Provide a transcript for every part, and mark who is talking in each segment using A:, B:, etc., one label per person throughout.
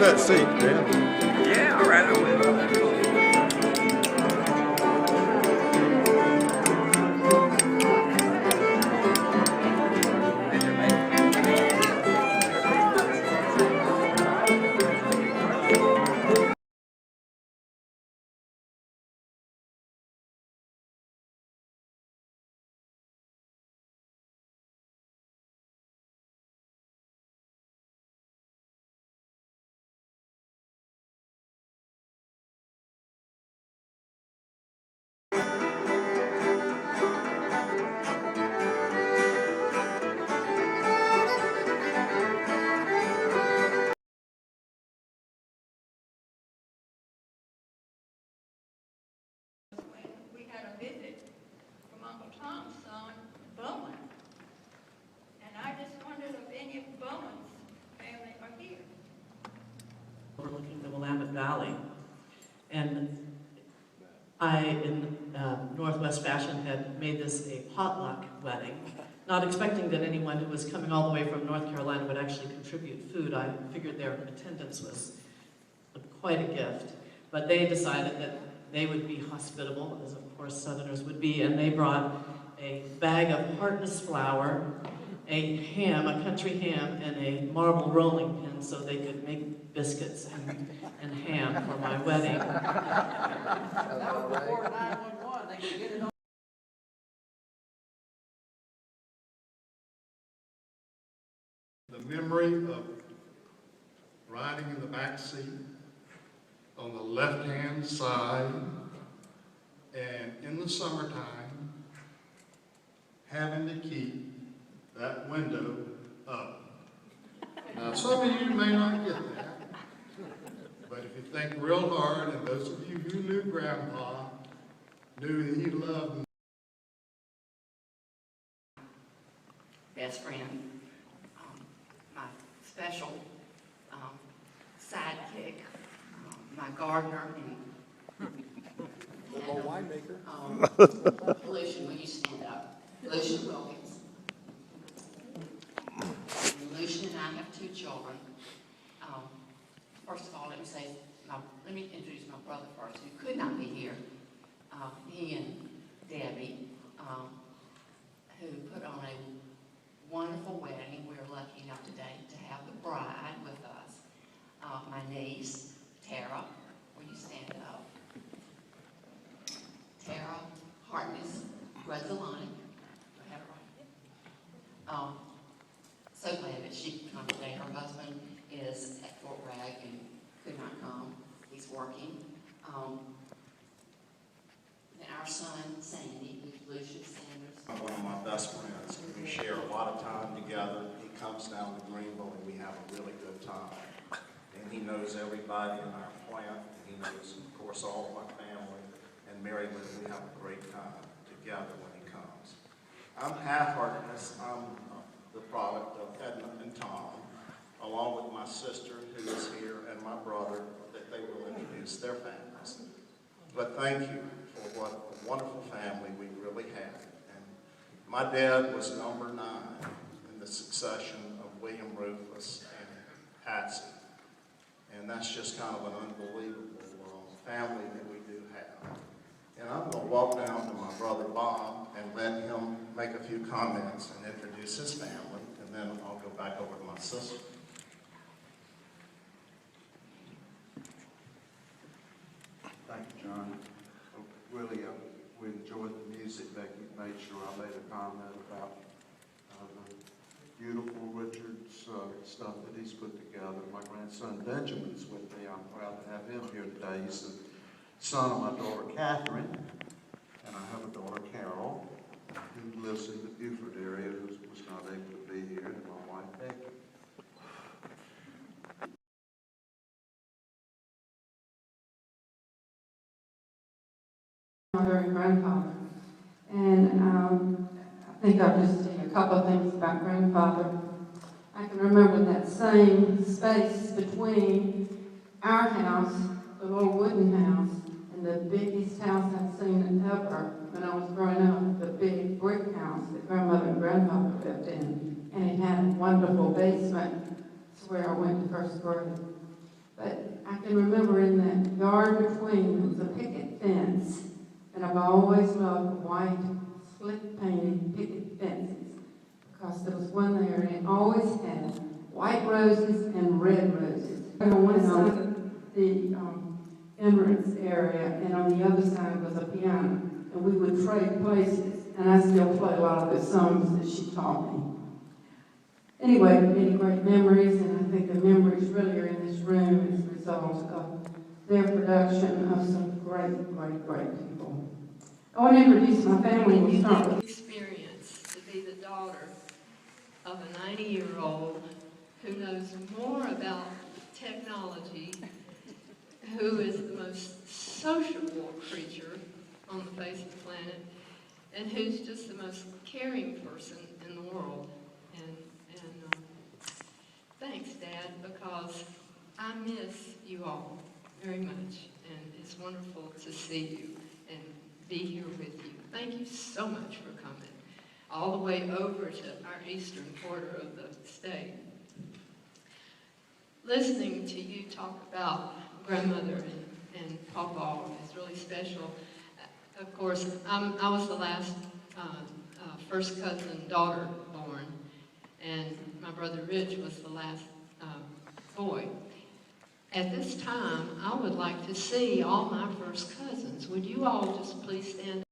A: that seat, Dan.
B: Yeah, all right, I will.
C: We had a visit from Uncle Tom's son, Bowman. And I just wondered if any of Bowman's family are here.
D: Overlooking the Willamette Valley. And I, in Northwest fashion, had made this a potluck wedding, not expecting that anyone who was coming all the way from North Carolina would actually contribute food. I figured their attendance was quite a gift. But they decided that they would be hospitable, as of course Southerners would be, and they brought a bag of Hartness flour, a ham, a country ham, and a marble rolling pin so they could make biscuits and ham for my wedding.
E: Before 911, they could get it on.
F: The memory of riding in the back seat on the left-hand side, and in the summertime, having to keep that window up. Now, some of you may not get that, but if you think real hard, and those of you who knew Grandpa knew that he loved
G: best friend, my special sidekick, my gardener, and
A: winemaker.
G: Lucian, will you stand up? Lucian Wilkins. And Lucian and I have two children. First of all, let me introduce my brother first, who could not be here. He and Debbie, who put on a wonderful wedding. We're lucky enough today to have the bride with us. My niece, Tara, will you stand up? Tara HartnessReunion. Do I have it right? So glad that she could come today. Her husband is at Fort Bragg and could not come. He's working. Then our son, Sandy, who's Lucian Sanders.
H: One of my best friends. We share a lot of time together. He comes down to Greenville and we have a really good time. And he knows everybody in our plant. He knows, of course, all of my family. And Mary Lou, we have a great time together when he comes. I'm half Hartness. I'm the product of Edna and Tom, along with my sister who is here and my brother, that they will introduce their families. But thank you for what a wonderful family we really have. And my dad was number 9 in the succession of William Rufus and Patsy. And that's just kind of an unbelievable family that we do have. And I'm going to walk down to my brother Bob and let him make a few comments and introduce his family, and then I'll go back over to my sister.
I: Thank you, John. Really, we enjoyed the music. Becky made sure I made a comment about the beautiful Richard's stuff that he's put together. My grandson Benjamin's with me. I'm proud to have him here today. He's the son of my daughter Catherine, and I have a daughter Carol, who lives in the Beaufort area, who was not able to be here, and my wife Becky.
J: My very grandfather, and I think I'll just say a couple of things about grandfather. I can remember that same space between our house, the little wooden house, and the biggest house I'd seen ever when I was growing up, the big brick house that grandmother and grandfather lived in. And it had a wonderful basement. That's where I went to first grade. But I can remember in that yard between, there was a picket fence, and I've always loved white, slick painted picket fences, because there was one there, and it always had white roses and red roses. And on one side of the entrance area, and on the other side was a piano, and we would trade places, and I still play a lot of the songs that she taught me. Anyway, many great memories, and I think the memories really are in this room as a result of their production of some great, great, great people. I want to introduce my family. We'll start with
C: Experience to be the daughter of a 90-year-old who knows more about technology, who is the most sociable creature on the face of the planet, and who's just the most caring person in the world. Thanks, Dad, because I miss you all very much, and it's wonderful to see you and be here with you. Thank you so much for coming all the way over to our eastern quarter of the state. Listening to you talk about grandmother and Pawpaw is really special. Of course, I was the last first cousin daughter born, and my brother Rich was the last boy. At this time, I would like to see all my first cousins. Would you all just please stand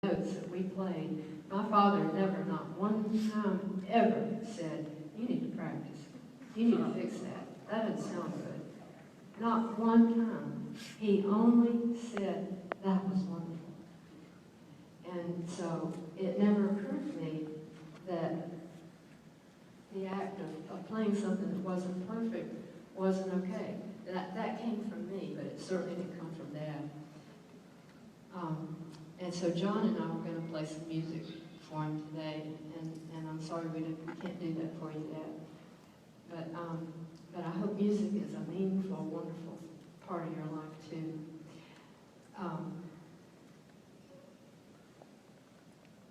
C: up? Notes that we played. My father never, not one time ever, said, "You need to practice. You need to fix that. That doesn't sound good." Not one time. He only said, "That was wonderful." And so it never occurred to me that the act of playing something that wasn't perfect wasn't okay. That came from me, but it certainly didn't come from Dad. And so John and I were going to play some music for him today, and I'm sorry we can't do that for you, Dad. But I hope music is a meaningful, wonderful part of your life too.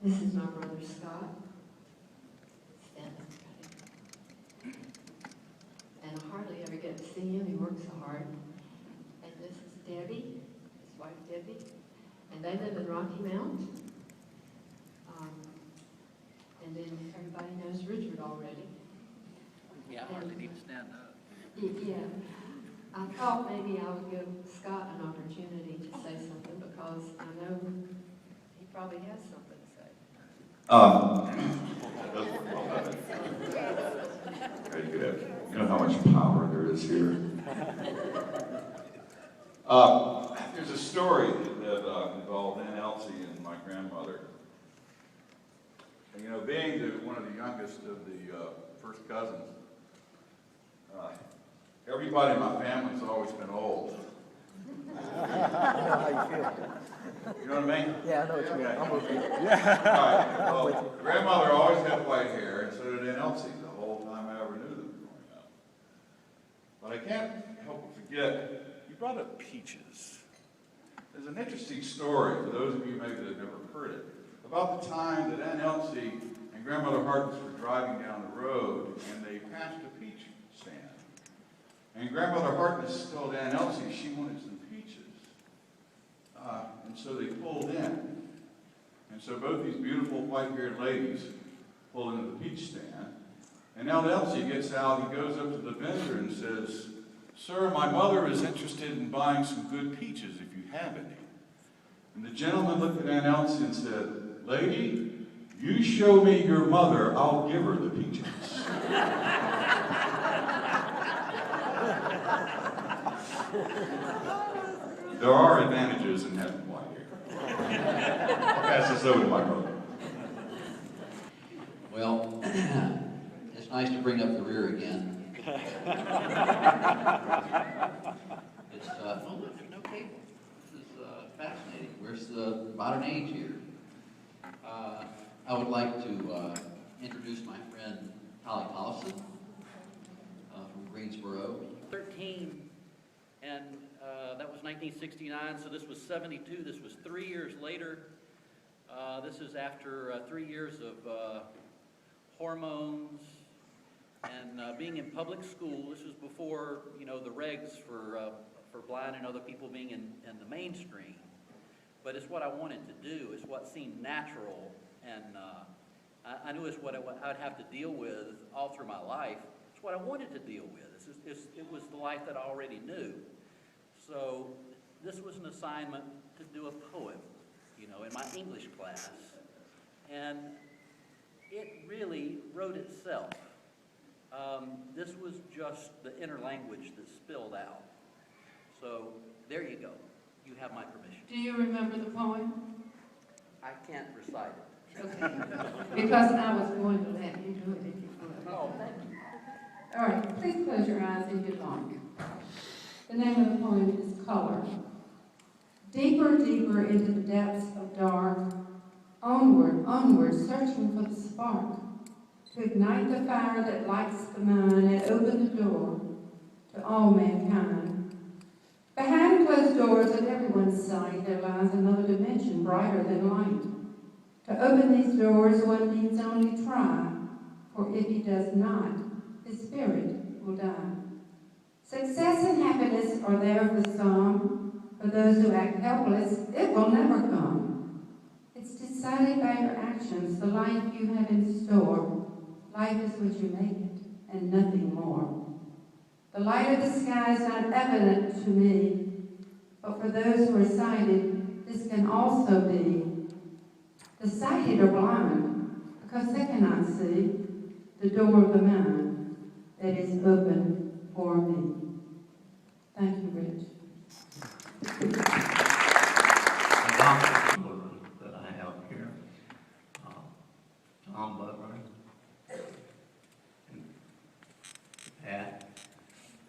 C: This is my brother Scott. Stand up, buddy. And I hardly ever get to see him. He works so hard. And this is Debbie, his wife Debbie. And they live in Rocky Mount. And then everybody knows Richard already.
E: Yeah, I hardly need to stand up.
C: Yeah. I thought maybe I would give Scott an opportunity to say something because I know he probably has something to say.
A: Very good. You know how much power there is here. There's a story that involved Aunt Elsie and my grandmother. And, you know, being one of the youngest of the first cousins, everybody in my family's always been old.
E: How you feel?
A: You know what I mean?
E: Yeah, I know what you mean.
A: Yeah.
E: I'm with you.
A: All right. Well, grandmother always had white hair, and so did Aunt Elsie the whole time I ever knew them growing up. But I can't help but forget, you brought up peaches. There's an interesting story, for those of you maybe that have never heard it, about the time that Aunt Elsie and Grandmother Hartness were driving down the road, and they passed a peach stand. And Grandmother Hartness told Aunt Elsie she wanted some peaches. And so they pulled in. And so both these beautiful white-haired ladies pull into the peach stand. And now Elsie gets out, he goes up to the vendor and says, "Sir, my mother is interested in buying some good peaches if you have any." And the gentleman looked at Aunt Elsie and said, "Lady, you show me your mother, I'll give her the peaches." There are advantages in having white hair. I'll pass this over to my brother.
K: Well, it's nice to bring up the rear again. It's, oh look, there's no cable. This is fascinating. Where's the modern age here? I would like to introduce my friend Holly Collison from Greensboro.
E: 13, and that was 1969, so this was 72. This was 3 years later. This is after 3 years of hormones, And being in public school, this was before, you know, the regs for blind and other people being in the mainstream. But it's what I wanted to do. It's what seemed natural, and I knew it's what I'd have to deal with all through my life. It's what I wanted to deal with. It was the life that I already knew. So this was an assignment to do a poem, you know, in my English class. And it really wrote itself. This was just the inner language that spilled out. So there you go. You have my permission.
J: Do you remember the poem?
E: I can't recite it.
J: Okay. Because I was going to let you do it if you would.
E: Oh, thank you.
J: All right, please close your eyes if you'd like. The name of the poem is Color. Deeper, deeper into the depths of dark, onward, onward, searching for the spark, to ignite the fire that lights the mind and open the door to all mankind. Behind closed doors of everyone's sight, there lies another dimension brighter than light. To open these doors, one needs only try, for if he does not, his spirit will die. Success and happiness are there for some. For those who act helpless, it will never come. It's decided by your actions, the life you have in store. Life is what you make it, and nothing more. The light of the sky is not evident to me, but for those who are sighted, this can also be. The sighted are blind, because they cannot see the door of the mind that is open for me. Thank you, Rich.
L: That I have here, Tom Butler and Pat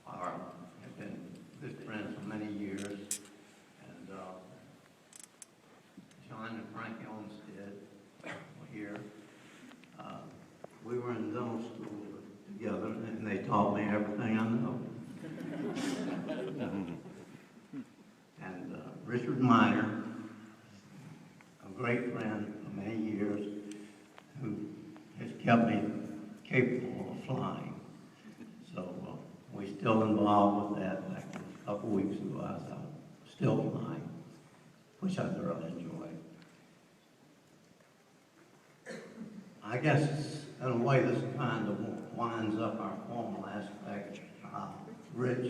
L: have been good friends for many years, and John and Frank Olmsted were here. We were in dental school together, and they taught me everything I know. And Richard Miner, a great friend for many years, who has kept me capable of flying. So we're still involved with that. Like a couple weeks ago, I was still flying, which I thoroughly enjoy. I guess in a way this kind of winds up our formal aspect. Rich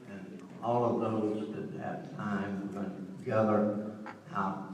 L: and all of those that have time went together, how